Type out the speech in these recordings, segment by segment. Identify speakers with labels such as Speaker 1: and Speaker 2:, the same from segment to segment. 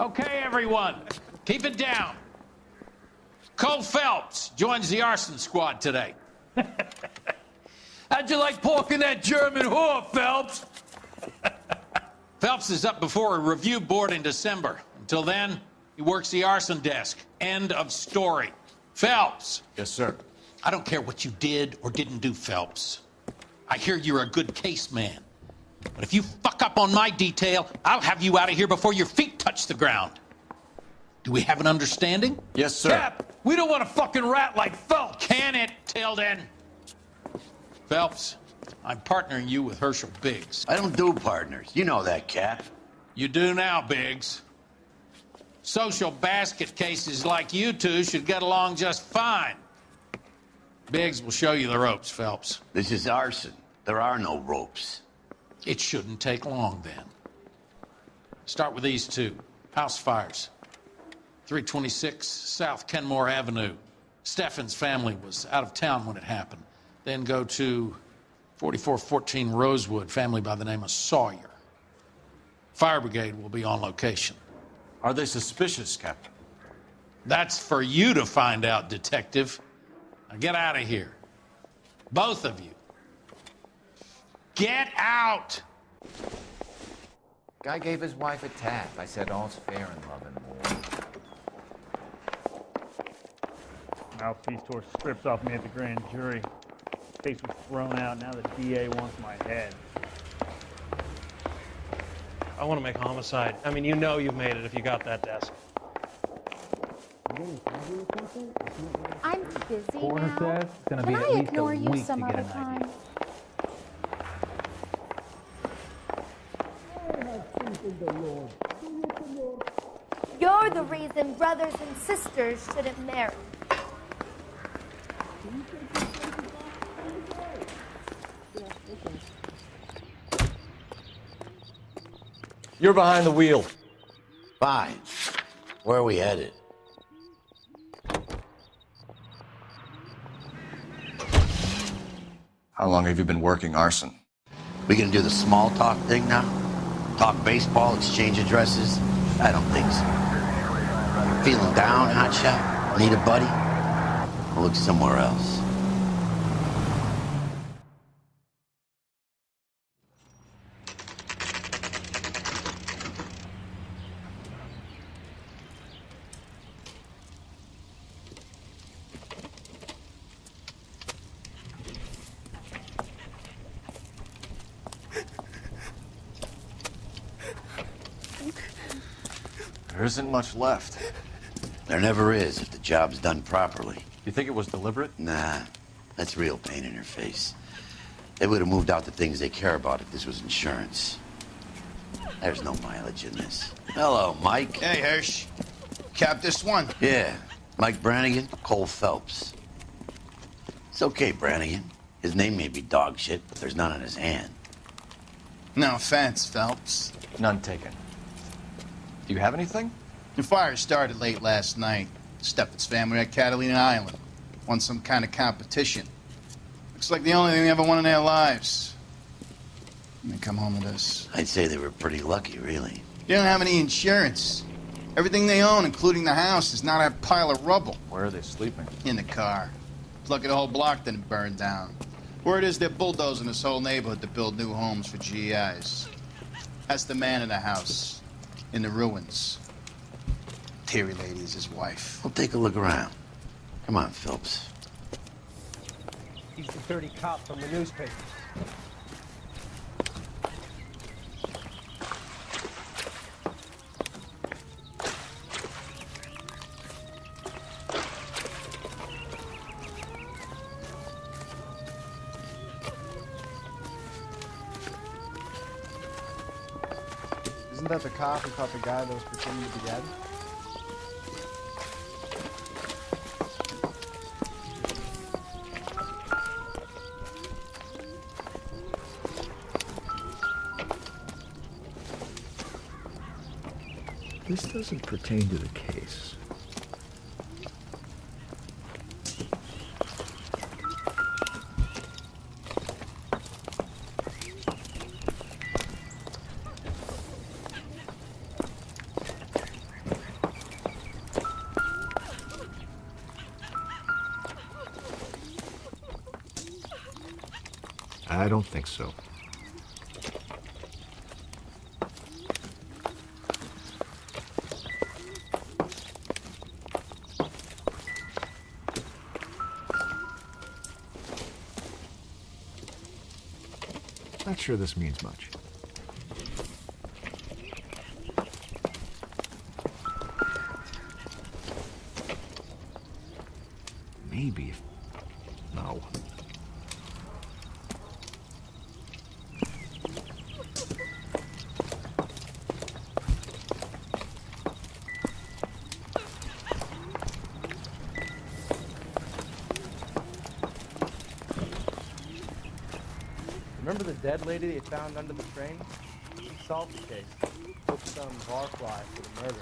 Speaker 1: Okay, everyone, keep it down. Cole Phelps joins the arson squad today.
Speaker 2: How'd you like porking that German whore, Phelps?
Speaker 1: Phelps is up before a review board in December. Until then, he works the arson desk. End of story. Phelps.
Speaker 3: Yes, sir.
Speaker 1: I don't care what you did or didn't do, Phelps. I hear you're a good case man. But if you fuck up on my detail, I'll have you out of here before your feet touch the ground. Do we have an understanding?
Speaker 3: Yes, sir.
Speaker 2: Cap, we don't want a fucking rat like Phelps.
Speaker 1: Can it, Tilden? Phelps, I'm partnering you with Herschel Biggs.
Speaker 4: I don't do partners. You know that, Cap.
Speaker 1: You do now, Biggs. Social basket cases like you two should get along just fine. Biggs will show you the ropes, Phelps.
Speaker 4: This is arson. There are no ropes.
Speaker 1: It shouldn't take long, then. Start with these two. House fires. 326 South Kenmore Avenue. Steffen's family was out of town when it happened. Then go to 4414 Rosewood, family by the name of Sawyer. Fire brigade will be on location.
Speaker 3: Are they suspicious, Captain?
Speaker 1: That's for you to find out, Detective. Now get out of here. Both of you. Get out!
Speaker 5: Guy gave his wife a tap. I said all's fair in love and war.
Speaker 6: Mouthpiece tore strips off me at the grand jury. Face was thrown out. Now the DA wants my head.
Speaker 7: I want to make homicide. I mean, you know you've made it if you got that desk.
Speaker 8: I'm busy
Speaker 9: Coroner
Speaker 8: now.
Speaker 9: says it's gonna
Speaker 8: Can
Speaker 9: be at
Speaker 8: I
Speaker 9: least a
Speaker 8: ignore you
Speaker 9: week
Speaker 8: some
Speaker 9: to get
Speaker 8: other
Speaker 9: an idea.
Speaker 8: time? You're the reason brothers and sisters shouldn't marry.
Speaker 3: You're behind the wheel.
Speaker 4: Fine. Where are we headed?
Speaker 3: How long have you been working arson?
Speaker 4: We gonna do the small talk thing now? Talk baseball, exchange addresses? I don't think so. Feeling down, hotshot? Need a buddy? I'll look somewhere else.
Speaker 3: There isn't much left.
Speaker 4: There never is if the job's done properly.
Speaker 3: You think it was deliberate?
Speaker 4: Nah, that's real pain in her face. They would have moved out the things they care about if this was insurance. There's no mileage in this. Hello, Mike.
Speaker 10: Hey, Hirsch. Cap this one.
Speaker 4: Yeah, Mike Brannigan, Cole Phelps. It's okay, Brannigan. His name may be dog shit, but there's none on his hand.
Speaker 10: No offense, Phelps.
Speaker 3: None taken. Do you have anything?
Speaker 10: The fire started late last night. Steffen's family at Catalina Island. Won some kind of competition. Looks like the only thing they ever won in their lives. And they come home with us.
Speaker 4: I'd say they were pretty lucky, really.
Speaker 10: They don't have any insurance. Everything they own, including the house, is not a pile of rubble.
Speaker 3: Where are they sleeping?
Speaker 10: In the car. Lucky the whole block didn't burn down. Word is they're bulldozing this whole neighborhood to build new homes for GIs. That's the man in the house. In the ruins. Terry lady is his wife.
Speaker 4: We'll take a look around. Come on, Phelps.
Speaker 7: He's the dirty cop from the newspapers.
Speaker 11: Isn't that the cop who caught the guy that was pretending to be dead?
Speaker 12: This doesn't pertain to the case. I don't think so. Not sure this means much. Maybe. No.
Speaker 11: Remember the dead lady they found under the train? She solved the case. Took some barfly for the murder.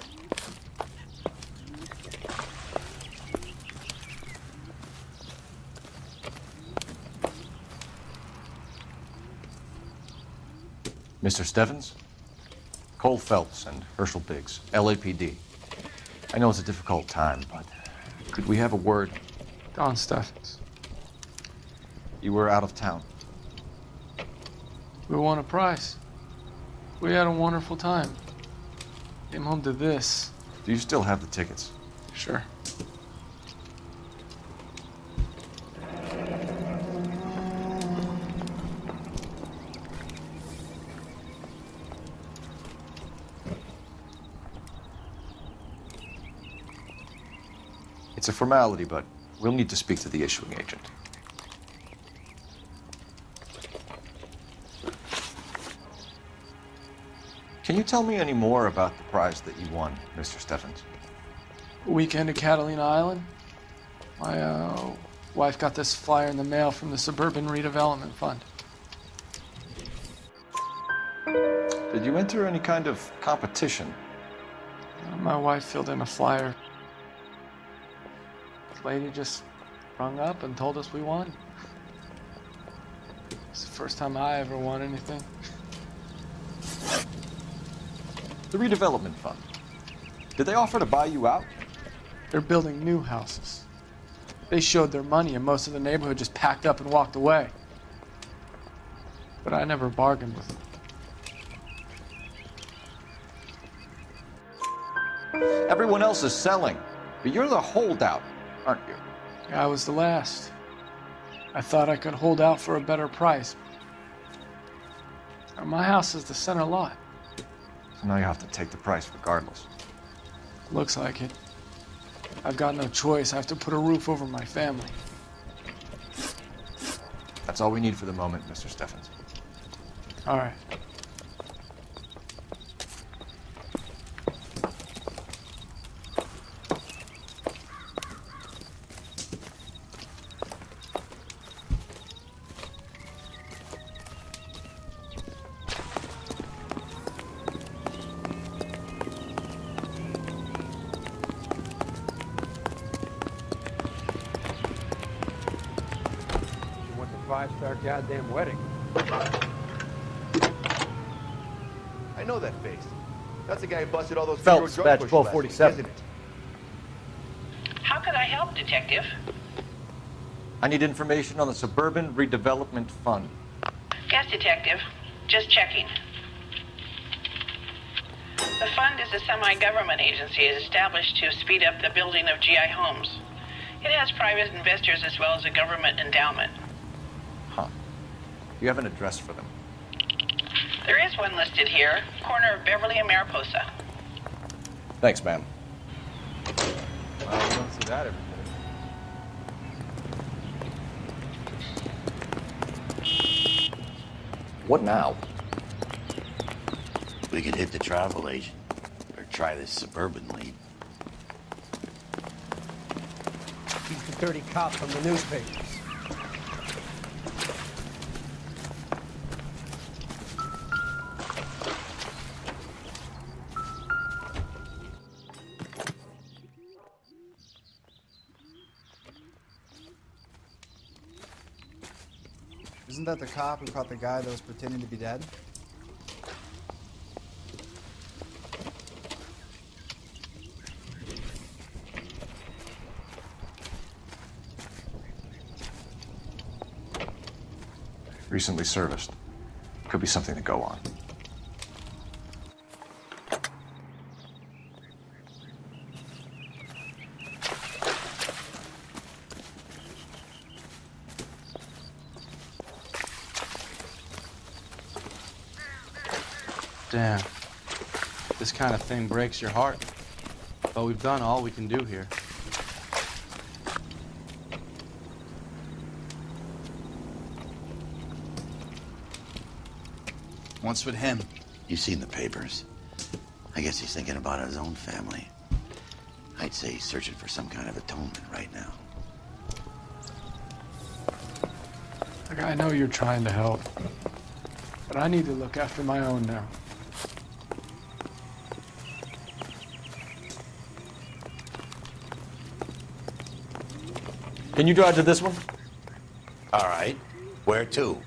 Speaker 3: Mr. Stevens? Cole Phelps and Herschel Biggs, LAPD. I know it's a difficult time, but could we have a word?
Speaker 9: Don Stevens.
Speaker 3: You were out of town.
Speaker 9: We won a prize. We had a wonderful time. Came home to this.
Speaker 3: Do you still have the tickets?
Speaker 9: Sure.
Speaker 3: It's a formality, but we'll need to speak to the issuing agent. Can you tell me any more about the prize that you won, Mr. Stevens?
Speaker 9: A weekend at Catalina Island. My wife got this flyer in the mail from the Suburban Redevelopment Fund.
Speaker 3: Did you enter any kind of competition?
Speaker 9: My wife filled in a flyer. The lady just rung up and told us we won. It's the first time I ever won anything.
Speaker 3: The redevelopment fund. Did they offer to buy you out?
Speaker 9: They're building new houses. They showed their money and most of the neighborhood just packed up and walked away. But I never bargained with them.
Speaker 3: Everyone else is selling, but you're the holdout, aren't you?
Speaker 9: I was the last. I thought I could hold out for a better price. My house is the center lot.
Speaker 3: So now you have to take the price regardless.
Speaker 9: Looks like it. I've got no choice. I have to put a roof over my family.
Speaker 3: That's all we need for the moment, Mr. Stevens.
Speaker 9: All right.
Speaker 11: Five-star goddamn wedding. I know that face. That's the guy who busted all those
Speaker 3: Phelps,
Speaker 11: drug
Speaker 3: badge
Speaker 11: pushes
Speaker 3: 1247.
Speaker 11: last week, isn't it?
Speaker 13: How can I help, Detective?
Speaker 3: I need information on the Suburban Redevelopment Fund.
Speaker 13: Yes, Detective. Just checking. The fund is a semi-government agency established to speed up the building of GI homes. It has private investors as well as a government endowment.
Speaker 3: Huh. You have an address for them?
Speaker 13: There is one listed here, corner of Beverly and Mariposa.
Speaker 3: Thanks, ma'am.
Speaker 11: Well, you don't see that every day.
Speaker 3: What now?
Speaker 4: We could hit the travel agent or try this suburban lead.
Speaker 11: He's the dirty cop from the newspapers. Isn't that the cop who caught the guy that was pretending to be dead?
Speaker 3: Recently serviced. Could be something to go on.
Speaker 11: Damn. This kind of thing breaks your heart. But we've done all we can do here.
Speaker 10: What's with him?
Speaker 4: You've seen the papers. I guess he's thinking about his own family. I'd say he's searching for some kind of atonement right now.
Speaker 9: Look, I know you're trying to help, but I need to look after my own now.
Speaker 3: Can you drive to this one?
Speaker 4: All right. Where to?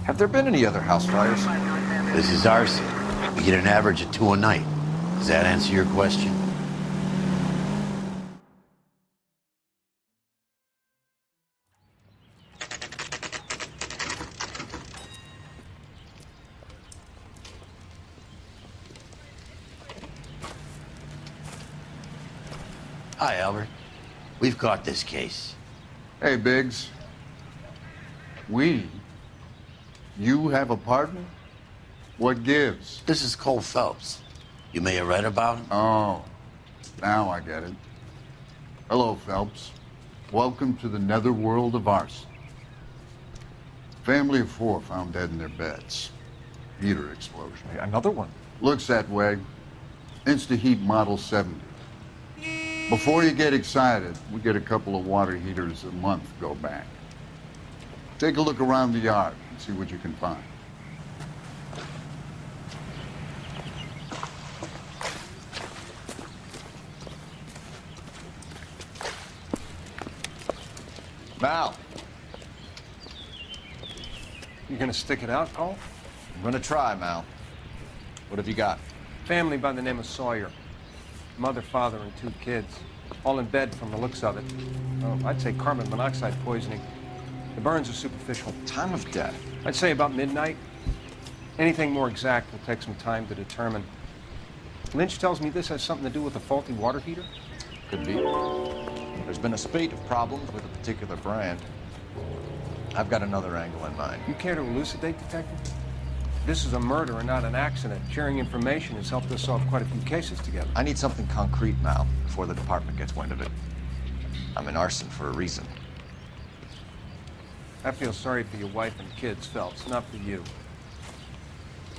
Speaker 3: Have there been any other house fires?
Speaker 4: This is arson. We get an average of 2 a night. Does that answer your question? Hi, Albert. We've caught this case.
Speaker 14: Hey, Biggs. You have a partner? What gives?
Speaker 4: This is Cole Phelps. You may have read about him.
Speaker 14: Oh, now I get it. Hello, Phelps. Welcome to the netherworld of arson. Family of 4 found dead in their beds. Heater explosion.
Speaker 3: Another one?
Speaker 14: Looks that way. Insta-heat Model 70. Before you get excited, we get a couple of water heaters a month go back. Take a look around the yard and see what you can find.
Speaker 3: Mal,
Speaker 15: You gonna stick it out, Cole?
Speaker 3: I'm gonna try, Mal. What have you got?
Speaker 15: Family by the name of Sawyer. Mother, father, and 2 kids. All in bed from the looks of it. Oh, I'd say carbon monoxide poisoning. The burns are superficial.
Speaker 3: Time of death?
Speaker 15: I'd say about midnight. Anything more exact will take some time to determine. Lynch tells me this has something to do with a faulty water heater?
Speaker 3: Could be. There's been a spate of problems with a particular brand. I've got another angle in mind.
Speaker 15: You care to elucidate, Detective? This is a murder and not an accident. Sharing information has helped us solve quite a few cases together.
Speaker 3: I need something concrete, Mal, before the department gets wind of it. I'm in arson for a reason.
Speaker 15: I feel sorry for your wife and kids, Phelps, not for you.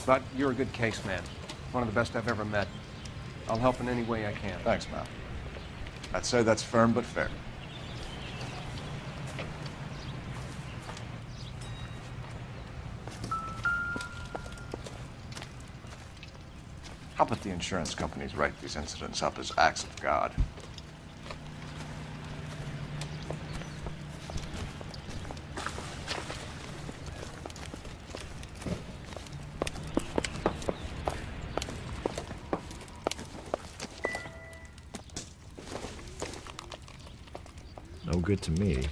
Speaker 15: But you're a good case man. One of the best I've ever met. I'll help in any way I can.
Speaker 3: Thanks, Mal. I'd say that's firm but fair. How about the insurance companies write these incidents up as acts of God?
Speaker 12: No good to me.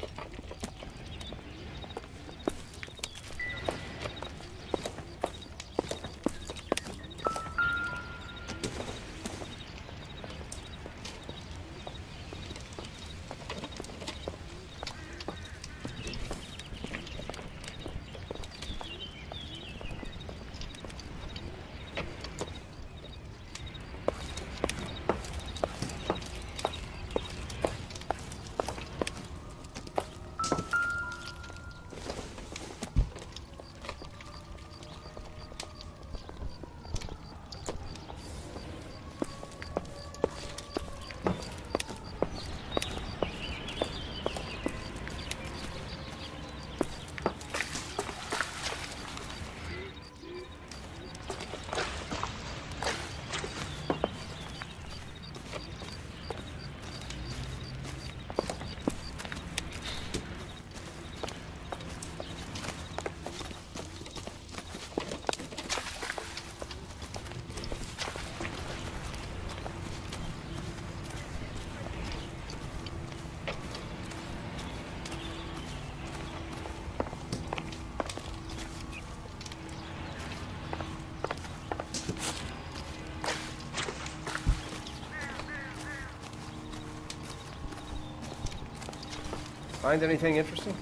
Speaker 15: Find anything interesting?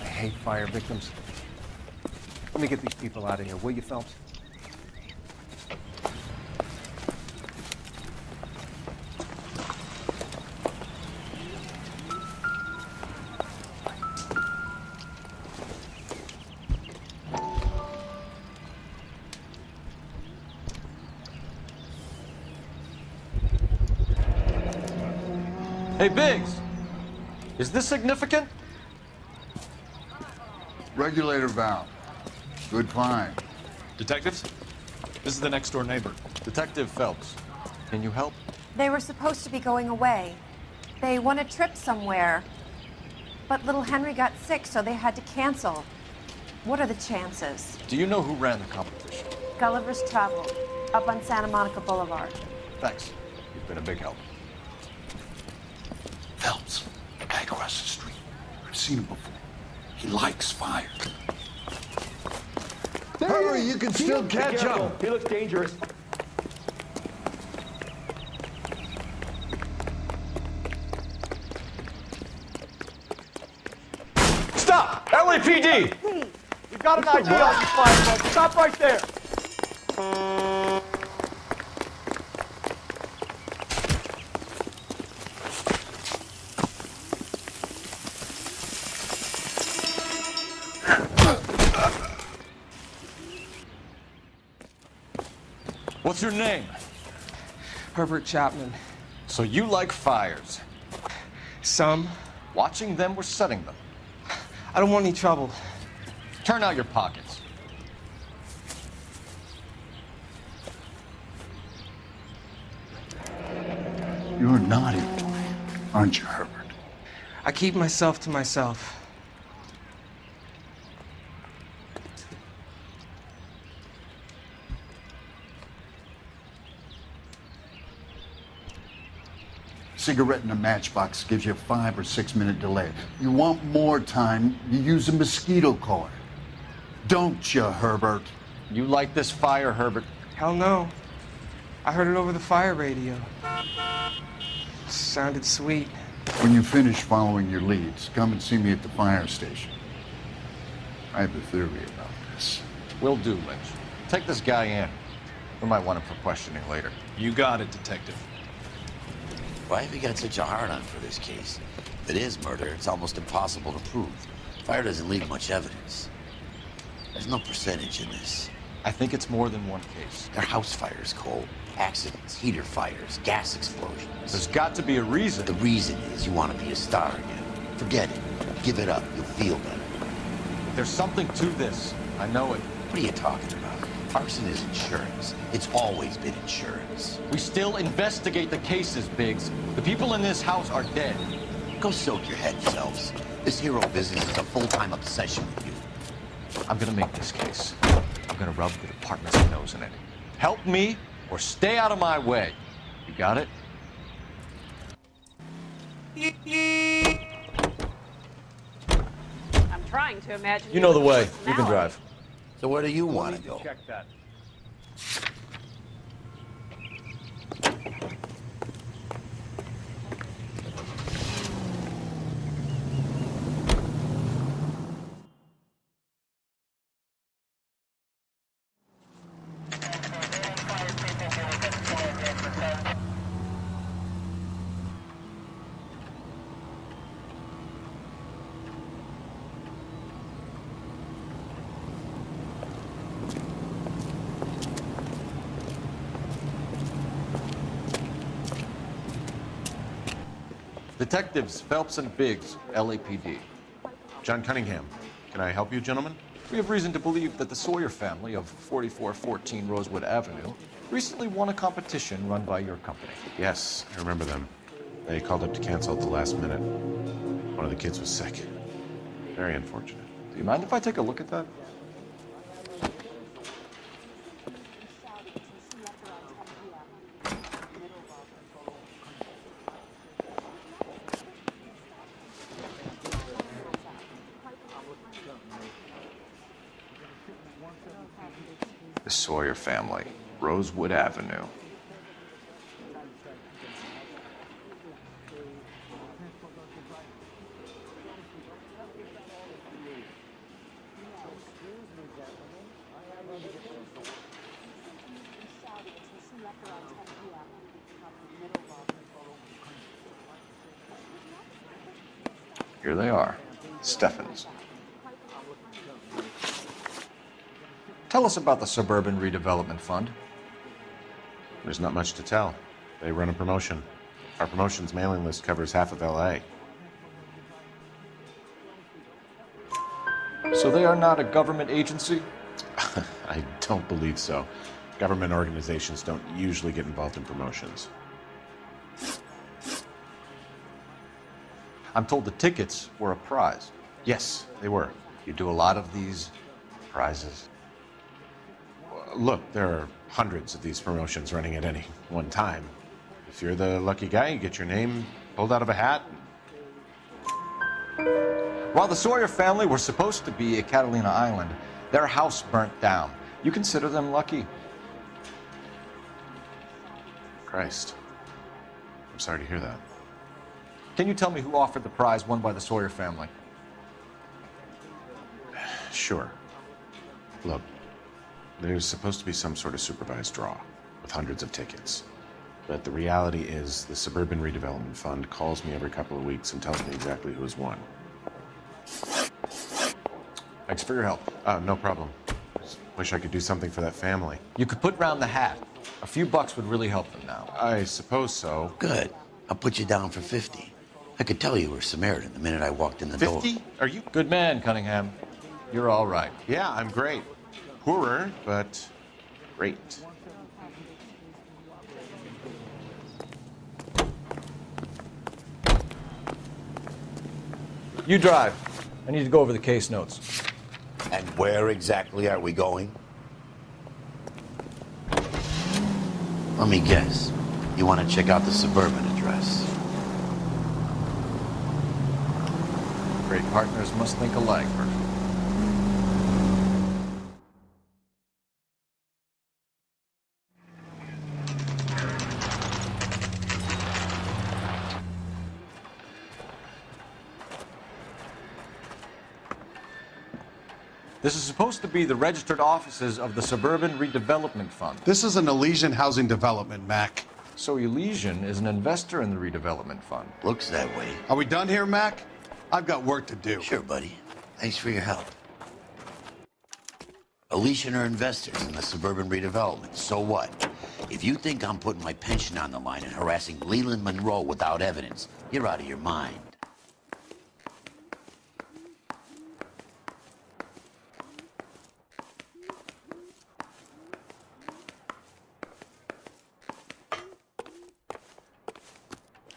Speaker 15: I hate fire victims. Let me get these people out of here, will you, Phelps?
Speaker 3: Hey, Biggs! Is this significant?
Speaker 14: Regulator valve. Good find.
Speaker 16: Detectives? This is the next door neighbor.
Speaker 3: Detective Phelps. Can you help?
Speaker 17: They were supposed to be going away. They won a trip somewhere. But little Henry got sick, so they had to cancel. What are the chances?
Speaker 3: Do you know who ran the competition?
Speaker 17: Gulliver's Travel, up on Santa Monica Boulevard.
Speaker 3: Thanks. You've been a big help.
Speaker 14: Phelps, the guy across the street. I've seen him before. He likes fire. Hurry, you can still catch up.
Speaker 11: He looks dangerous.
Speaker 2: Stop! LAPD!
Speaker 11: We've got an ID on these fire folks. Stop right there.
Speaker 3: What's your name?
Speaker 11: Herbert Chapman.
Speaker 3: So you like fires?
Speaker 11: Some.
Speaker 3: Watching them or setting them?
Speaker 11: I don't want any trouble.
Speaker 3: Turn out your pockets.
Speaker 14: You're naughty boy, aren't you, Herbert?
Speaker 11: I keep myself to myself.
Speaker 14: Cigarette in a matchbox gives you a 5 or 6 minute delay. You want more time, you use a mosquito coil. Don't you, Herbert?
Speaker 3: You like this fire, Herbert?
Speaker 11: Hell no. I heard it over the fire radio. Sounded sweet.
Speaker 14: When you finish following your leads, come and see me at the fire station. I have a theory about this.
Speaker 3: Will do, Lynch. Take this guy in. We might want him for questioning later.
Speaker 16: You got it, Detective.
Speaker 4: Why have you got such a hard-on for this case? If it is murder, it's almost impossible to prove. Fire doesn't leave much evidence. There's no percentage in this.
Speaker 3: I think it's more than one case.
Speaker 4: They're house fires, Cole. Accidents, heater fires, gas explosions.
Speaker 3: There's got to be a reason.
Speaker 4: The reason is you want to be a star again. Forget it. Give it up. You'll feel better.
Speaker 3: There's something to this. I know it.
Speaker 4: What are you talking about? Arson is insurance. It's always been insurance.
Speaker 3: We still investigate the cases, Biggs. The people in this house are dead.
Speaker 4: Go soak your head, Phelps. This hero business is a full-time obsession with you.
Speaker 3: I'm gonna make this case. I'm gonna rub the department's nose in it. Help me or stay out of my way. You got it?
Speaker 18: I'm trying to imagine.
Speaker 3: You know the way. You can drive.
Speaker 4: So where do you want to go?
Speaker 15: Check that.
Speaker 3: Detectives Phelps and Biggs, LAPD.
Speaker 16: John Cunningham. Can I help you, gentlemen?
Speaker 3: We have reason to believe that the Sawyer family of 4414 Rosewood Avenue recently won a competition run by your company.
Speaker 16: Yes, I remember them. They called up to cancel at the last minute. One of the kids was sick. Very unfortunate.
Speaker 3: Do you mind if I take a look at that? The Sawyer family, Rosewood Avenue. Here they are, Steffens. Tell us about the Suburban Redevelopment Fund.
Speaker 16: There's not much to tell. They run a promotion. Our promotion's mailing list covers half of LA.
Speaker 3: So they are not a government agency?
Speaker 16: I don't believe so. Government organizations don't usually get involved in promotions.
Speaker 3: I'm told the tickets were a prize.
Speaker 16: Yes, they were.
Speaker 3: You do a lot of these prizes?
Speaker 16: Look, there are hundreds of these promotions running at any one time. If you're the lucky guy, you get your name pulled out of a hat.
Speaker 3: While the Sawyer family were supposed to be at Catalina Island, their house burnt down. You consider them lucky?
Speaker 16: Christ. I'm sorry to hear that.
Speaker 3: Can you tell me who offered the prize won by the Sawyer family?
Speaker 16: Sure. Look, there's supposed to be some sort of supervised draw with hundreds of tickets. But the reality is the Suburban Redevelopment Fund calls me every couple of weeks and tells me exactly who has won.
Speaker 3: Thanks for your help.
Speaker 16: No problem. Just wish I could do something for that family.
Speaker 3: You could put round the hat. A few bucks would really help them now.
Speaker 16: I suppose so.
Speaker 4: Good. I'll put you down for 50. I could tell you were Samaritan the minute I walked in the door.
Speaker 16: 50? Are you?
Speaker 3: Good man, Cunningham. You're all right.
Speaker 16: Yeah, I'm great. Poorer, but great.
Speaker 3: You drive. I need to go over the case notes.
Speaker 4: And where exactly are we going? Let me guess. You want to check out the Suburban address?
Speaker 3: Great partners must think alike, Herschel. This is supposed to be the registered offices of the Suburban Redevelopment Fund.
Speaker 2: This is an Elysian housing development, Mac.
Speaker 3: So Elysian is an investor in the redevelopment fund.
Speaker 4: Looks that way.
Speaker 2: Are we done here, Mac? I've got work to do.
Speaker 4: Sure, buddy. Thanks for your help. Elysian are investors in the Suburban Redevelopment. So what? If you think I'm putting my pension on the line and harassing Leland Monroe without evidence, you're out of your mind.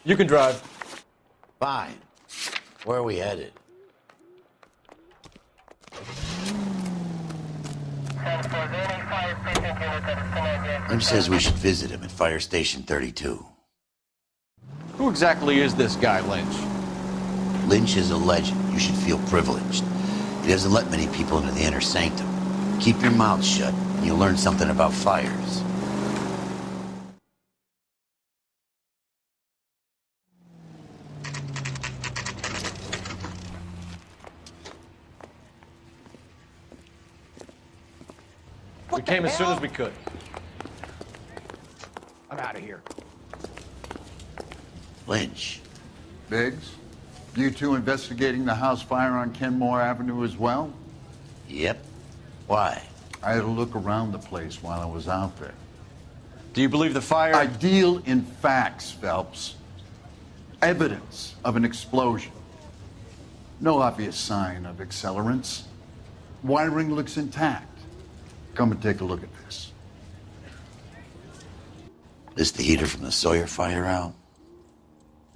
Speaker 3: You can drive.
Speaker 4: Fine. Where are we headed? Lynch says we should visit him at Fire Station 32.
Speaker 3: Who exactly is this guy, Lynch?
Speaker 4: Lynch is a legend. You should feel privileged. He doesn't let many people into the inner sanctum. Keep your mouth shut, and you'll learn something about fires.
Speaker 3: We came as soon as we could.
Speaker 5: I'm out of here.
Speaker 4: Lynch.
Speaker 14: Biggs, you two investigating the house fire on Kenmore Avenue as well?
Speaker 4: Yep. Why?
Speaker 14: I had a look around the place while I was out there.
Speaker 3: Do you believe the fire?
Speaker 14: I deal in facts, Phelps. evidence of an explosion. No obvious sign of accelerants. Wiring looks intact. Come and take a look at this.
Speaker 4: Is the heater from the Sawyer fire out?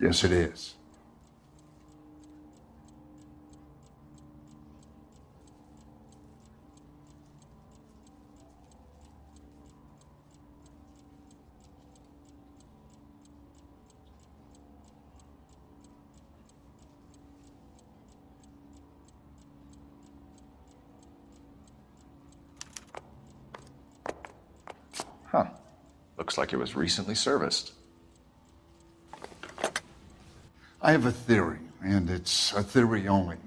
Speaker 14: Yes, it is.
Speaker 3: Huh. Looks like it was recently serviced.
Speaker 14: I have a theory, and it's a theory only.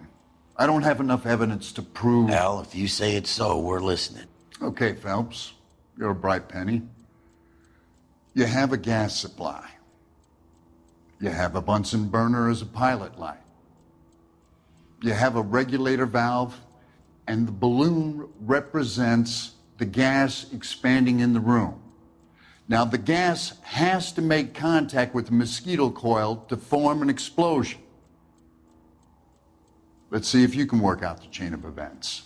Speaker 14: I don't have enough evidence to prove...
Speaker 4: Al, if you say it's so, we're listening.
Speaker 14: Okay, Phelps. You're a bright penny. You have a gas supply. You have a Bunsen burner as a pilot light. You have a regulator valve, and the balloon represents the gas expanding in the room. Now, the gas has to make contact with the mosquito coil to form an explosion. Let's see if you can work out the chain of events.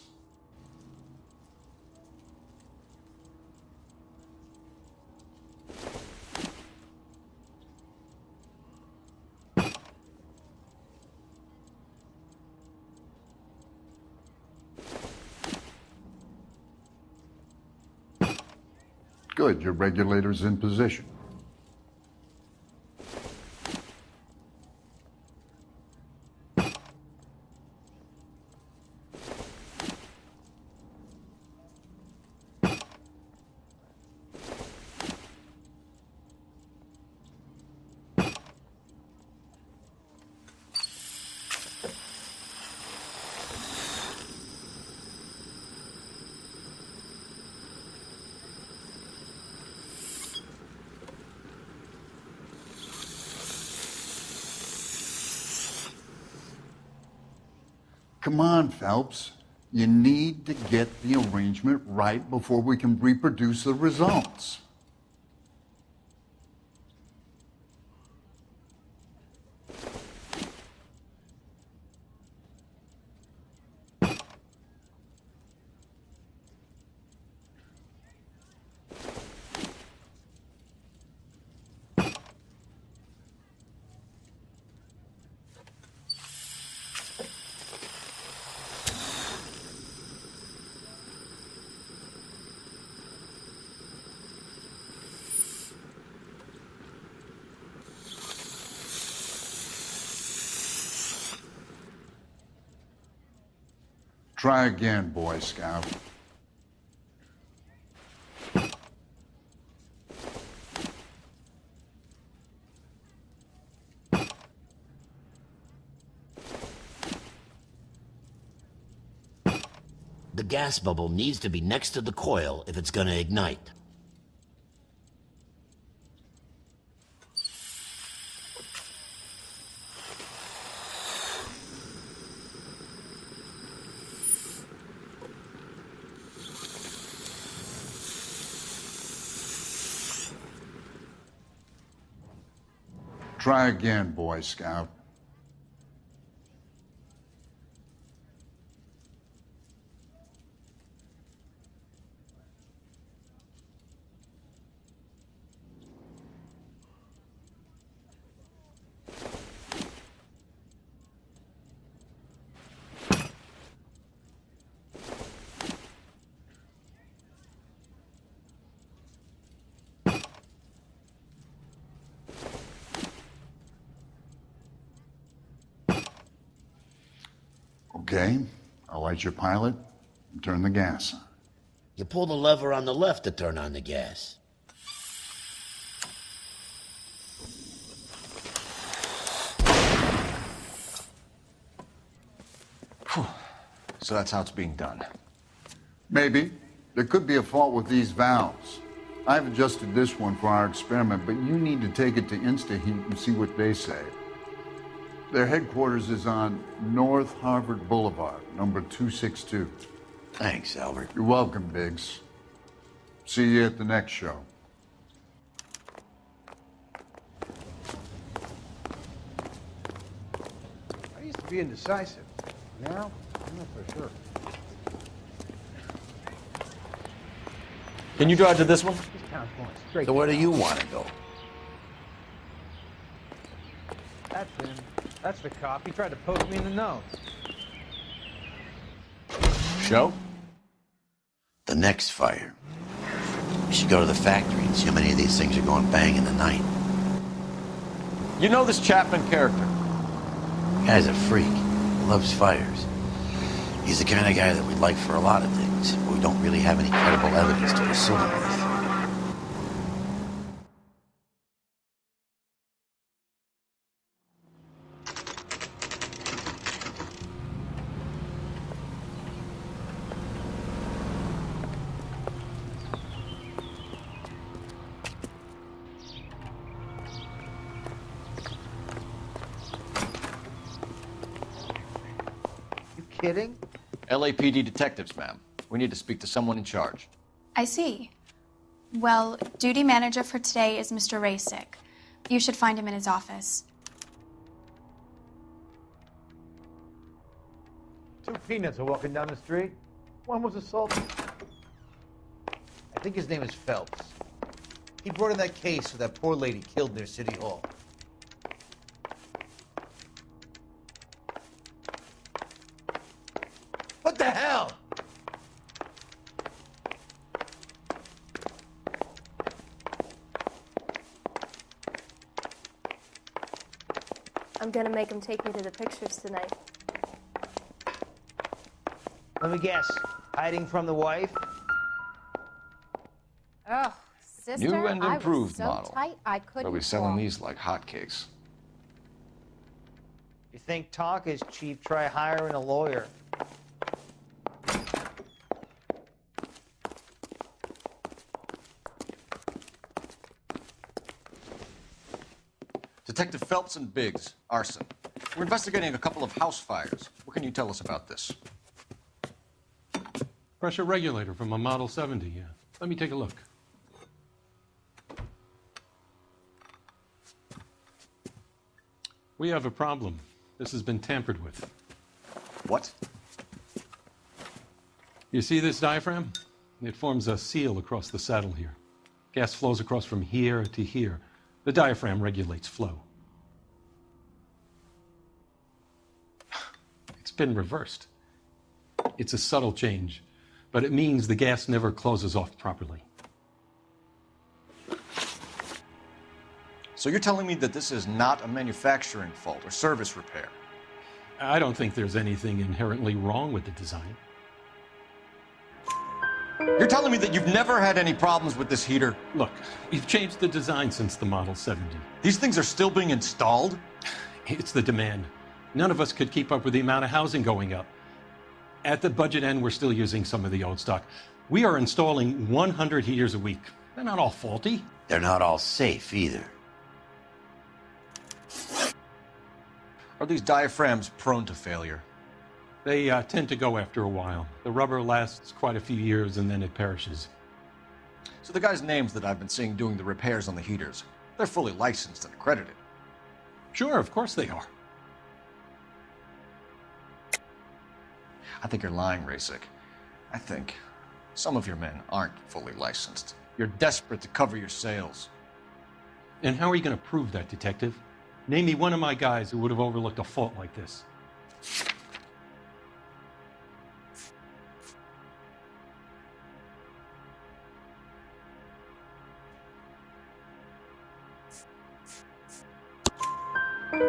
Speaker 14: Good, your regulator's in position. Come on, Phelps. You need to get the arrangement right before we can reproduce the results. Try again, Boy Scout.
Speaker 4: The gas bubble needs to be next to the coil if it's gonna ignite.
Speaker 14: Try again, Boy Scout. Okay, I'll light your pilot and turn the gas on.
Speaker 4: You pull the lever on the left to turn on the gas.
Speaker 3: So that's how it's being done.
Speaker 14: Maybe. There could be a fault with these valves. I've adjusted this one for our experiment, but you need to take it to InstaHeat and see what they say. Their headquarters is on North Harvard Boulevard, number 262.
Speaker 4: Thanks, Albert.
Speaker 14: You're welcome, Biggs. See you at the next show.
Speaker 18: be indecisive. Now, I'm not so sure.
Speaker 3: Can you drive to this one?
Speaker 18: This town's going straight.
Speaker 4: So where do you want to go?
Speaker 11: That's him. That's the cop. He tried to poke me in the nose.
Speaker 3: Show?
Speaker 4: The next fire. We should go to the factory and see how many of these things are going bang in the night.
Speaker 3: You know this Chapman character?
Speaker 4: The guy's a freak. He loves fires. He's the kind of guy that we'd like for a lot of things, but we don't really have any credible evidence to pursue him with.
Speaker 11: Kidding?
Speaker 3: LAPD detectives, ma'am. We need to speak to someone in charge.
Speaker 19: I see. Well, duty manager for today is Mr. Rasick. You should find him in his office.
Speaker 11: 2 peanuts are walking down the street. One was assaulted. I think his name is Phelps. He brought in that case for that poor lady killed near City Hall. What the hell?
Speaker 8: I'm gonna make him take me to the pictures tonight.
Speaker 11: Let me guess. Hiding from the wife?
Speaker 17: Oh, sister,
Speaker 3: New and improved
Speaker 17: I was so
Speaker 3: model.
Speaker 17: tight I couldn't
Speaker 3: They'll be selling
Speaker 17: walk.
Speaker 3: these like hotcakes.
Speaker 11: You think talk is cheap, try hiring a lawyer.
Speaker 3: Detective Phelps and Biggs, arson. We're investigating a couple of house fires. What can you tell us about this?
Speaker 20: Pressure regulator from a Model 70, yeah. Let me take a look. We have a problem. This has been tampered with.
Speaker 3: What?
Speaker 20: You see this diaphragm? It forms a seal across the saddle here. Gas flows across from here to here. The diaphragm regulates flow. It's been reversed. It's a subtle change, but it means the gas never closes off properly.
Speaker 3: So you're telling me that this is not a manufacturing fault or service repair?
Speaker 20: I don't think there's anything inherently wrong with the design.
Speaker 3: You're telling me that you've never had any problems with this heater?
Speaker 20: Look, we've changed the design since the Model 70.
Speaker 3: These things are still being installed?
Speaker 20: It's the demand. None of us could keep up with the amount of housing going up. At the budget end, we're still using some of the old stock. We are installing 100 heaters a week. They're not all faulty.
Speaker 4: They're not all safe either.
Speaker 3: Are these diaphragms prone to failure?
Speaker 20: They tend to go after a while. The rubber lasts quite a few years and then it perishes.
Speaker 3: So the guys' names that I've been seeing doing the repairs on the heaters, they're fully licensed and accredited.
Speaker 20: Sure, of course they are.
Speaker 3: I think you're lying, Rasick. I think some of your men aren't fully licensed. You're desperate to cover your sales.
Speaker 20: And how are you going to prove that, Detective? Name me one of my guys who would have overlooked a fault like this.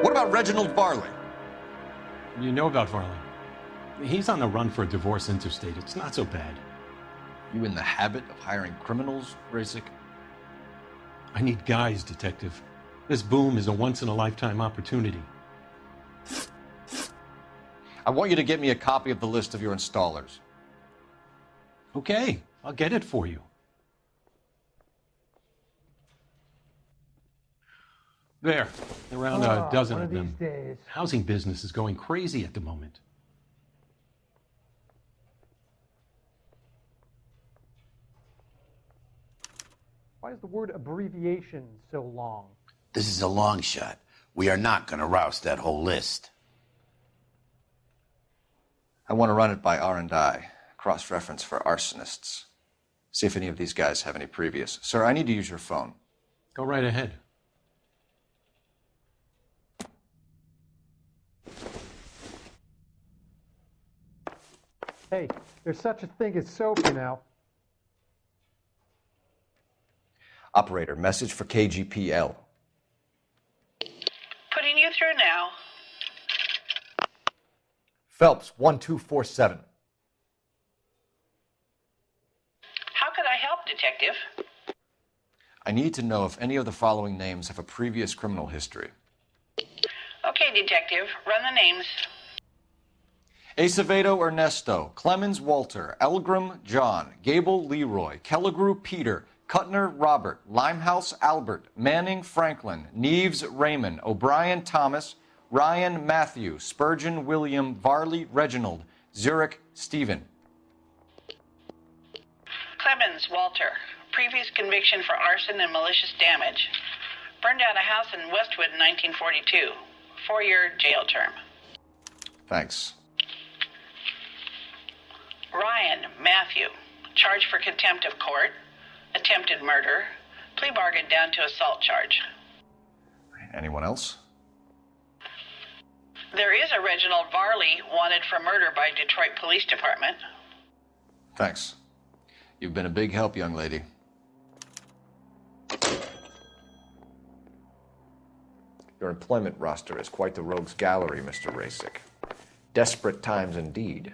Speaker 3: What about Reginald Varley?
Speaker 20: You know about Varley. He's on the run for a divorce interstate. It's not so bad.
Speaker 3: You in the habit of hiring criminals, Rasick?
Speaker 20: I need guys, Detective. This boom is a once-in-a-lifetime opportunity.
Speaker 3: I want you to get me a copy of the list of your installers.
Speaker 20: Okay, I'll get it for you. There, around a dozen of them. Housing business is going crazy at the moment.
Speaker 6: Why is the word abbreviation so long?
Speaker 4: This is a long shot. We are not going to roust that whole list.
Speaker 3: I want to run it by R&I, cross-reference for arsonists. See if any of these guys have any previous. Sir, I need to use your phone.
Speaker 20: Go right ahead.
Speaker 21: Hey, there's such a thing as soap, you know.
Speaker 3: Operator, message for KGPL.
Speaker 13: Putting you through now.
Speaker 3: Phelps, 1247.
Speaker 13: How could I help, Detective?
Speaker 3: I need to know if any of the following names have a previous criminal history.
Speaker 13: Okay, Detective, run the names.
Speaker 3: Acevedo Ernesto, Clemens Walter, Elgram John, Gable Leroy, Kelligrew Peter, Cutner Robert, Limehouse Albert, Manning Franklin, Neves Raymond, O'Brien Thomas, Ryan Matthew, Spurgeon William, Varley Reginald, Zurich Stephen.
Speaker 13: Clemens Walter. Previous conviction for arson and malicious damage. Burned down a house in Westwood in 1942. 4-year jail term.
Speaker 3: Thanks.
Speaker 13: Ryan Matthew. Charged for contempt of court. Attempted murder. Plea bargain down to assault charge.
Speaker 3: Anyone else?
Speaker 13: There is a Reginald Varley wanted for murder by Detroit Police Department.
Speaker 3: Thanks. You've been a big help, young lady. Your employment roster is quite the rogues gallery, Mr. Rasick. Desperate times indeed.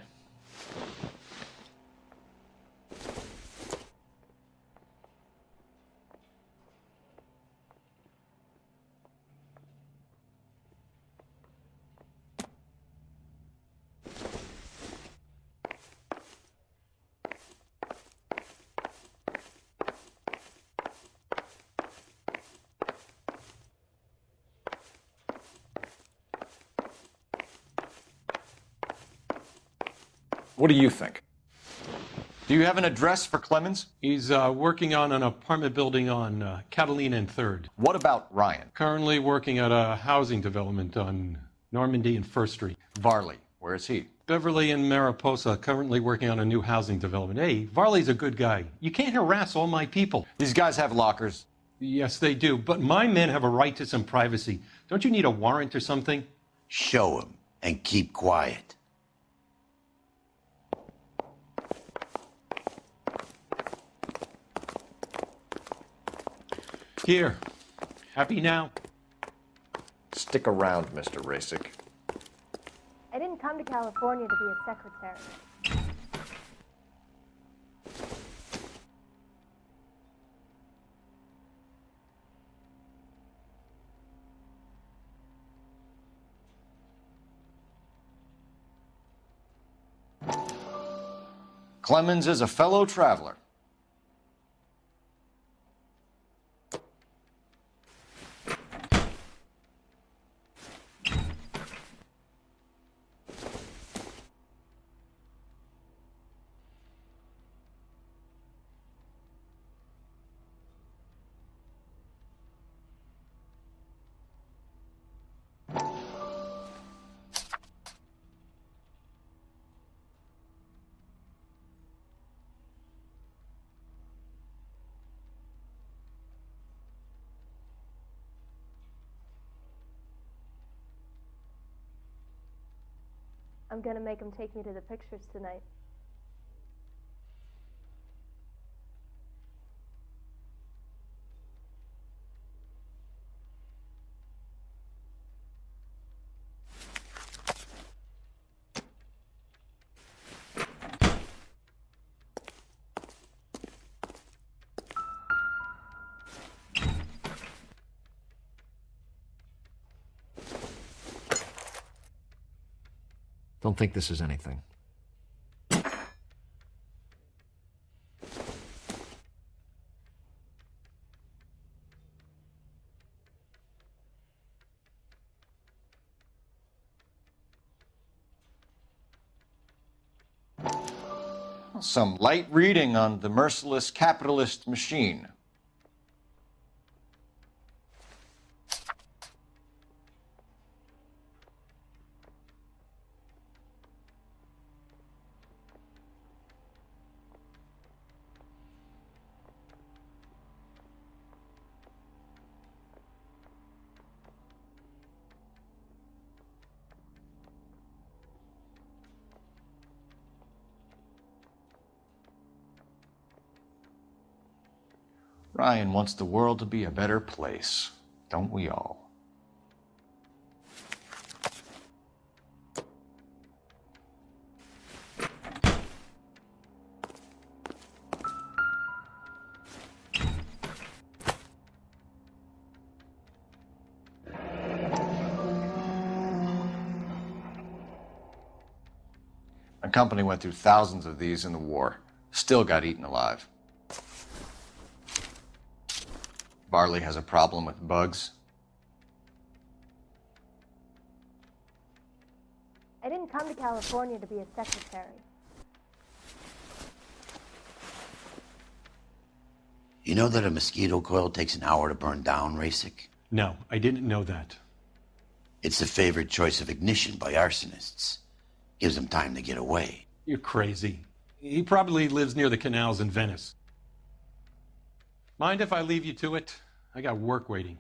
Speaker 3: What do you think? Do you have an address for Clemens?
Speaker 20: He's working on an apartment building on Catalina and 3rd.
Speaker 3: What about Ryan?
Speaker 20: Currently working at a housing development on Normandy and 1st Street.
Speaker 3: Varley, where is he?
Speaker 20: Beverly and Mariposa, currently working on a new housing development. Hey, Varley's a good guy. You can't harass all my people.
Speaker 3: These guys have lockers.
Speaker 20: Yes, they do, but my men have a right to some privacy. Don't you need a warrant or something?
Speaker 4: Show him and keep quiet.
Speaker 20: Here. Happy now?
Speaker 3: Stick around, Mr. Rasick.
Speaker 8: I didn't come to California to be a secretary.
Speaker 3: Clemens is a fellow traveler.
Speaker 8: I'm gonna make him take me to the pictures tonight.
Speaker 12: Don't think this is anything.
Speaker 3: Some light reading on the merciless capitalist machine. Ryan wants the world to be a better place, don't we all? My company went through thousands of these in the war. Still got eaten alive. Varley has a problem with bugs.
Speaker 8: I didn't come to California to be a secretary.
Speaker 4: You know that a mosquito coil takes an hour to burn down, Rasik?
Speaker 20: No, I didn't know that.
Speaker 4: It's the favorite choice of ignition by arsonists. Gives them time to get away.
Speaker 20: You're crazy. He probably lives near the canals in Venice. Mind if I leave you to it? I got work waiting.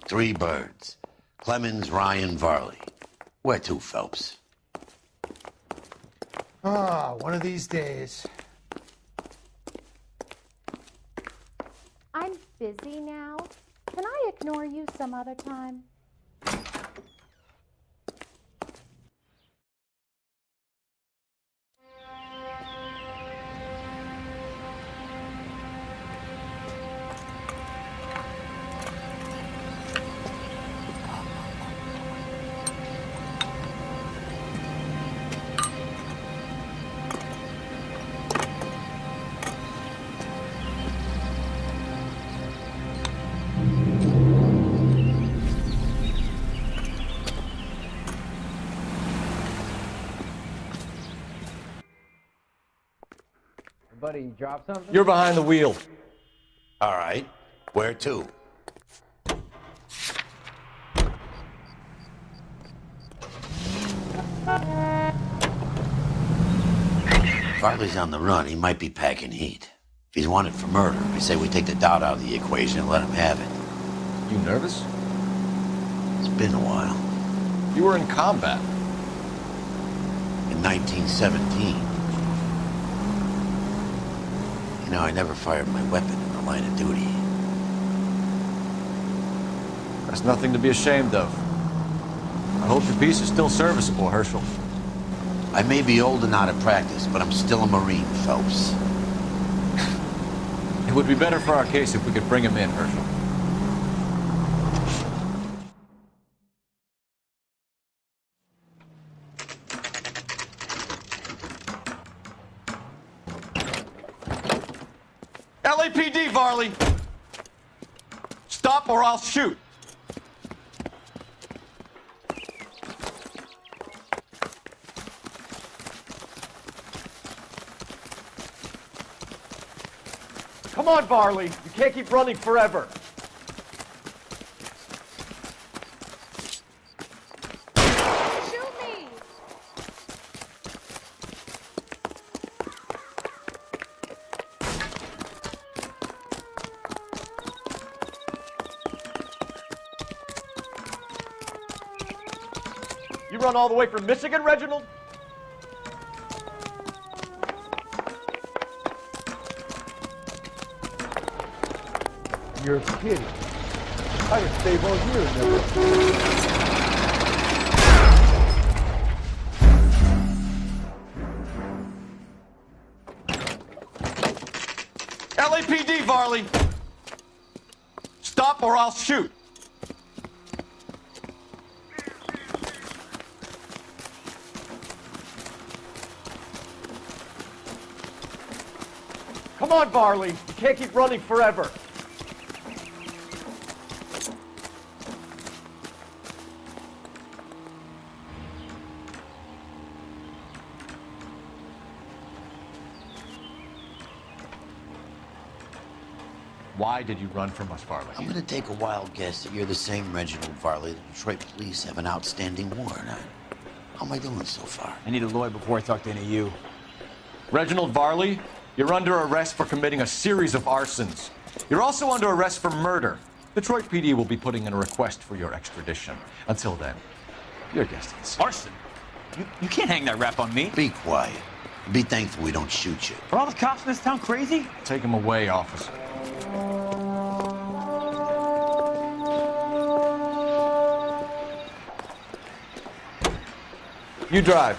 Speaker 4: 3 birds. Clemens, Ryan, Varley. Where to, Phelps?
Speaker 18: One of these days.
Speaker 8: I'm busy now. Can I ignore you some other time?
Speaker 11: Buddy, you drop something?
Speaker 3: You're behind the wheel.
Speaker 4: All right. Where to? Varley's on the run. He might be packing heat. If he's wanted for murder, I say we take the doubt out of the equation and let him have it.
Speaker 3: You nervous?
Speaker 4: It's been a while.
Speaker 3: You were in combat.
Speaker 4: In 1917. You know, I never fired my weapon in the line of duty.
Speaker 3: That's nothing to be ashamed of. I hope your piece is still serviceable, Herschel.
Speaker 4: I may be old and out of practice, but I'm still a Marine, Phelps.
Speaker 3: It would be better for our case if we could bring him in, Herschel. LAPD, Varley! Stop or I'll shoot!
Speaker 1: Come on, Varley. You can't keep running forever.
Speaker 8: Shoot me!
Speaker 1: You run all the way from Michigan, Reginald?
Speaker 18: You're kidding. I could stay all year and never.
Speaker 3: LAPD, Varley! Stop or I'll shoot!
Speaker 1: Come on, Varley. You can't keep running forever.
Speaker 3: Why did you run from us, Varley?
Speaker 4: I'm gonna take a wild guess that you're the same Reginald Varley the Detroit police have an outstanding warrant on. How am I doing so far?
Speaker 5: I need a lawyer before I talk to any of you.
Speaker 3: Reginald Varley, you're under arrest for committing a series of arsons. You're also under arrest for murder. Detroit PD will be putting in a request for your extradition. Until then, your guest is.
Speaker 5: Arson? You can't hang that rap on me.
Speaker 4: Be quiet. Be thankful we don't shoot you.
Speaker 5: Are all the cops in this town crazy?
Speaker 3: Take him away, officer. You drive.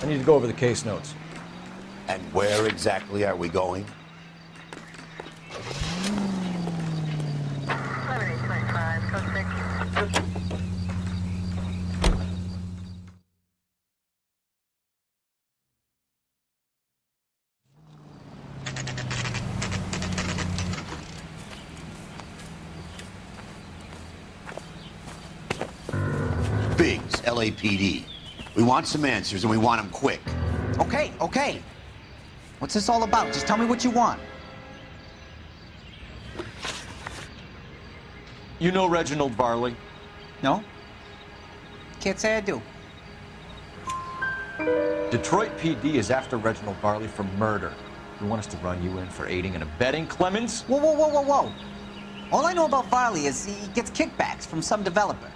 Speaker 3: I need to go over the case notes.
Speaker 4: And where exactly are we going? Biggs, LAPD. We want some answers, and we want them quick.
Speaker 7: Okay, okay. What's this all about? Just tell me what you want.
Speaker 3: You know Reginald Varley?
Speaker 7: No? Can't say I do.
Speaker 3: Detroit PD is after Reginald Varley for murder. You want us to run you in for aiding and abetting, Clemens?
Speaker 7: Whoa, whoa, whoa, whoa, whoa. All I know about Varley is he gets kickbacks from some developer.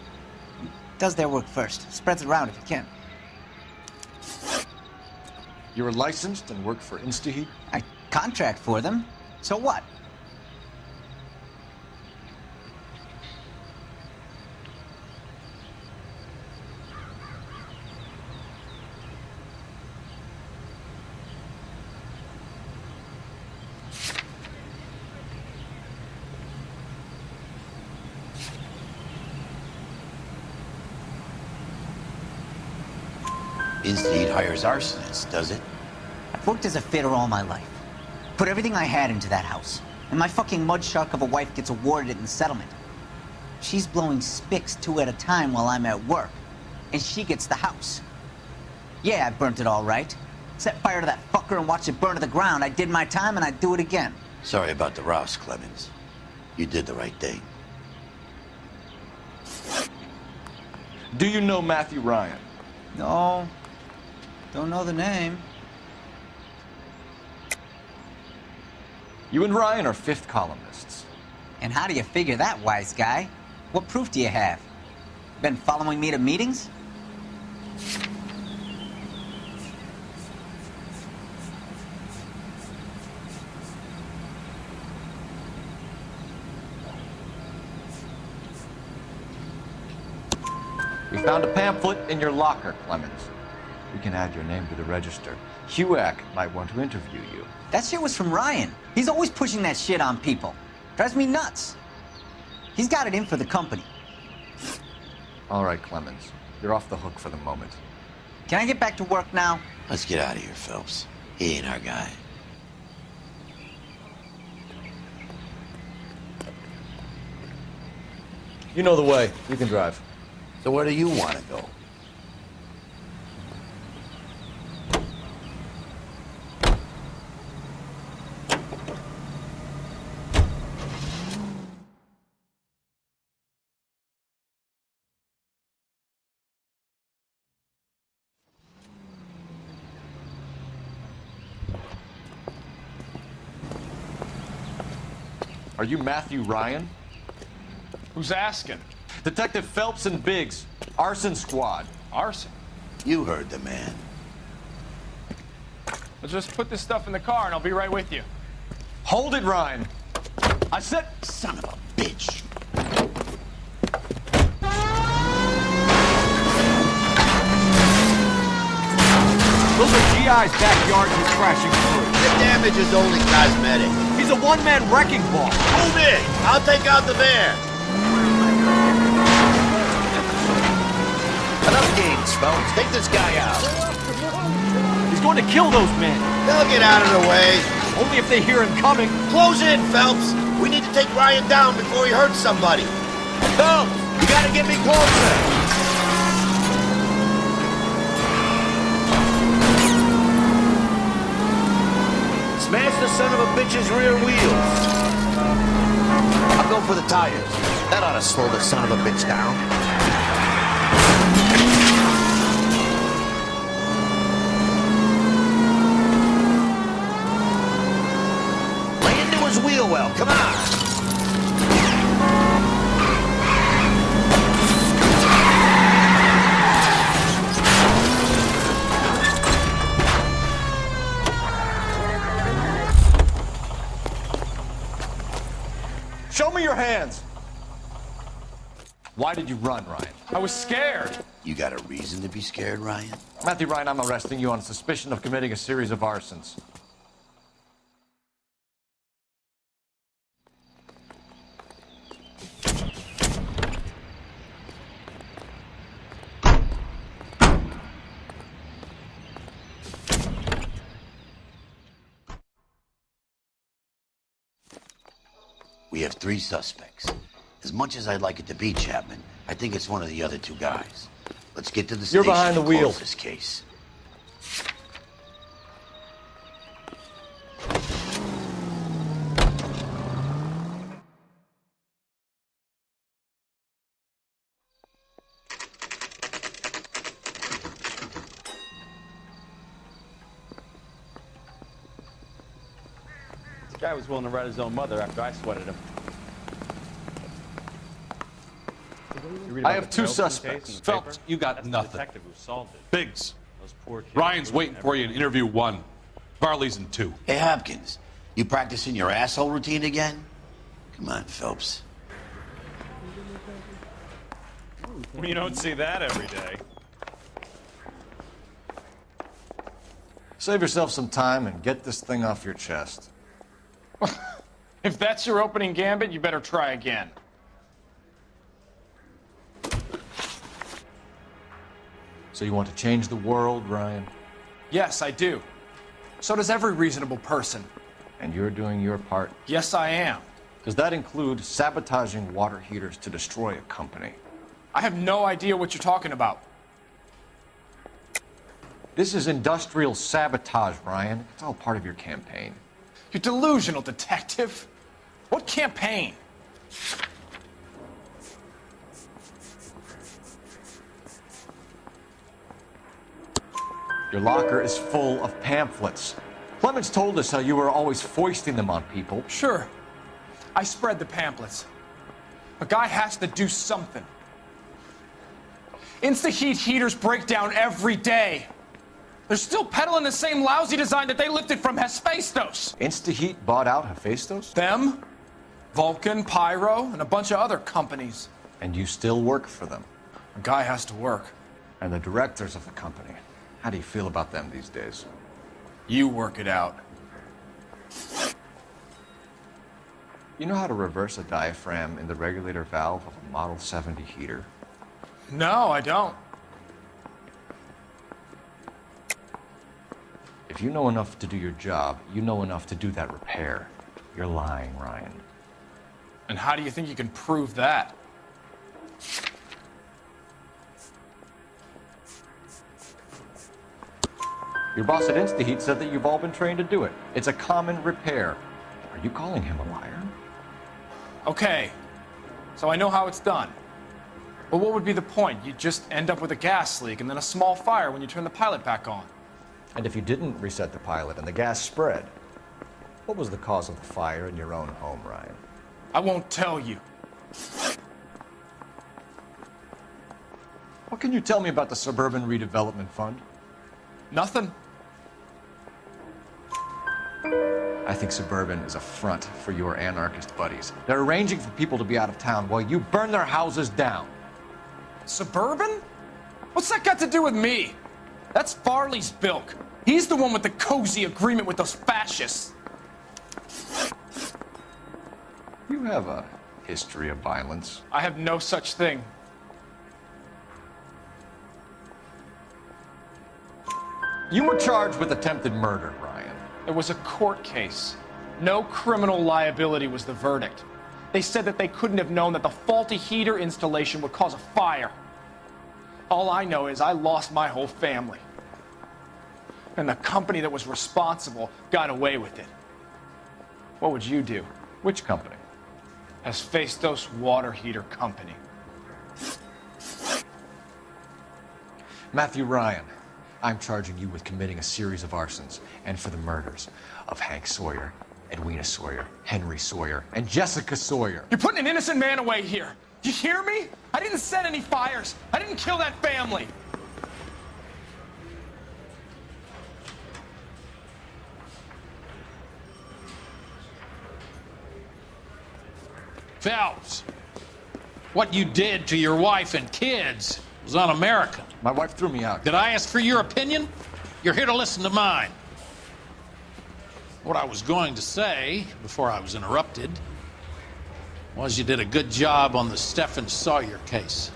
Speaker 7: He does their work first. Spreads it around if he can.
Speaker 3: You're licensed and work for InstaHeat?
Speaker 7: I contract for them. So what?
Speaker 4: InstaHeat hires arsonists, does it?
Speaker 7: I've worked as a fitter all my life. Put everything I had into that house. And my fucking mudshark of a wife gets awarded it in settlement. She's blowing spics 2 at a time while I'm at work. And she gets the house. Yeah, I burnt it all right. Set fire to that fucker and watched it burn to the ground. I did my time and I'd do it again.
Speaker 4: Sorry about the Rouse, Clemens. You did the right thing.
Speaker 3: Do you know Matthew Ryan?
Speaker 7: No. Don't know the name.
Speaker 3: You and Ryan are fifth columnists.
Speaker 7: And how do you figure that, wise guy? What proof do you have? Been following me to meetings?
Speaker 3: We found a pamphlet in your locker, Clemens. We can add your name to the register. HUAC might want to interview you.
Speaker 7: That shit was from Ryan. He's always pushing that shit on people. Drives me nuts. He's got it in for the company.
Speaker 3: All right, Clemens. You're off the hook for the moment.
Speaker 7: Can I get back to work now?
Speaker 4: Let's get out of here, Phelps. He ain't our guy.
Speaker 3: You know the way. You can drive.
Speaker 4: So where do you want to go?
Speaker 3: Are you Matthew Ryan?
Speaker 15: Who's asking?
Speaker 3: Detective Phelps and Biggs, arson squad.
Speaker 15: Arson?
Speaker 4: You heard the man.
Speaker 15: Let's just put this stuff in the car and I'll be right with you.
Speaker 3: Hold it, Ryan. I said...
Speaker 4: Son of a bitch.
Speaker 1: Those are GI's backyard you're crashing through.
Speaker 4: The damage is only cosmetic.
Speaker 1: He's a one-man wrecking ball.
Speaker 4: Move in! I'll take out the van. Enough games, Phelps. Take this guy out.
Speaker 1: He's going to kill those men.
Speaker 4: They'll get out of the way.
Speaker 1: Only if they hear him coming.
Speaker 4: Close in, Phelps. We need to take Ryan down before he hurts somebody. Phelps, you gotta get me closer. Smash the son of a bitch's rear wheels. I'll go for the tires. That ought to slow the son of a bitch down. Lay into his wheel well. Come on.
Speaker 3: Why did you run, Ryan?
Speaker 10: I was scared.
Speaker 4: You got a reason to be scared, Ryan?
Speaker 3: Matthew Ryan, I'm arresting you on suspicion of committing a series of arsons.
Speaker 4: We have 3 suspects. As much as I'd like it to be Chapman, I think it's one of the other 2 guys. Let's get to the
Speaker 3: You're
Speaker 4: station
Speaker 3: behind the
Speaker 4: and
Speaker 3: wheel.
Speaker 4: close this case.
Speaker 10: This guy was willing to write his own mother after I sweated him.
Speaker 3: I have 2 suspects.
Speaker 22: Phelps, you got nothing. Biggs, Ryan's waiting for you in interview 1. Varley's in 2.
Speaker 4: Hey, Hopkins, you practicing your asshole routine again? Come on, Phelps.
Speaker 10: You don't see that every day.
Speaker 3: Save yourself some time and get this thing off your chest.
Speaker 10: If that's your opening gambit, you better try again.
Speaker 3: So you want to change the world, Ryan?
Speaker 10: Yes, I do. So does every reasonable person.
Speaker 3: And you're doing your part?
Speaker 10: Yes, I am.
Speaker 3: Does that include sabotaging water heaters to destroy a company?
Speaker 10: I have no idea what you're talking about.
Speaker 3: This is industrial sabotage, Ryan. It's all part of your campaign.
Speaker 10: You're delusional, detective. What campaign?
Speaker 3: Your locker is full of pamphlets. Clemens told us how you were always foisting them on people.
Speaker 10: Sure. I spread the pamphlets. A guy has to do something. Insta-heat heaters break down every day. They're still peddling the same lousy design that they lifted from Hephaestus.
Speaker 3: Insta-heat bought out Hephaestus?
Speaker 10: Them, Vulcan, Pyro, and a bunch of other companies.
Speaker 3: And you still work for them?
Speaker 10: A guy has to work.
Speaker 3: And the directors of the company. How do you feel about them these days?
Speaker 10: You work it out.
Speaker 3: You know how to reverse a diaphragm in the regulator valve of a Model 70 heater?
Speaker 10: No, I don't.
Speaker 3: If you know enough to do your job, you know enough to do that repair. You're lying, Ryan.
Speaker 10: And how do you think you can prove that?
Speaker 3: Your boss at InstaHeat said that you've all been trained to do it. It's a common repair. Are you calling him a liar?
Speaker 10: Okay, so I know how it's done. But what would be the point? You just end up with a gas leak and then a small fire when you turn the pilot back on.
Speaker 3: And if you didn't reset the pilot and the gas spread, what was the cause of the fire in your own home, Ryan?
Speaker 10: I won't tell you.
Speaker 3: What can you tell me about the Suburban Redevelopment Fund?
Speaker 10: Nothing.
Speaker 3: I think Suburban is a front for your anarchist buddies. They're arranging for people to be out of town while you burn their houses down.
Speaker 10: Suburban? What's that got to do with me? That's Farley's bilk. He's the one with the cozy agreement with those fascists.
Speaker 3: You have a history of violence.
Speaker 10: I have no such thing.
Speaker 3: You were charged with attempted murder, Ryan.
Speaker 10: It was a court case. No criminal liability was the verdict. They said that they couldn't have known that the faulty heater installation would cause a fire. All I know is I lost my whole family. And the company that was responsible got away with it. What would you do?
Speaker 3: Which company?
Speaker 10: Hephaestus Water Heater Company.
Speaker 3: Matthew Ryan, I'm charging you with committing a series of arsons and for the murders of Hank Sawyer, Edwina Sawyer, Henry Sawyer, and Jessica Sawyer.
Speaker 10: You're putting an innocent man away here. You hear me? I didn't set any fires. I didn't kill that family.
Speaker 22: Phelps!
Speaker 9: What you did to your wife and kids was un-American.
Speaker 3: My wife threw me out.
Speaker 9: Did I ask for your opinion? You're here to listen to mine. What I was going to say, before I was interrupted, was you did a good job on the Stephen Sawyer case.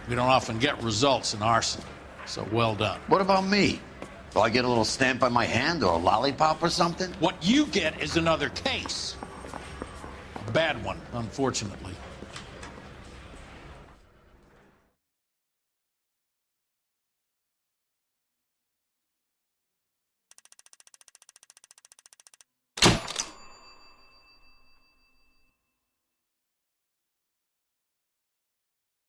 Speaker 9: We don't often get results in arson, so well done.
Speaker 4: What about me? Do I get a little stamp on my hand or a lollipop or something?
Speaker 9: What you get is another case. A bad one, unfortunately.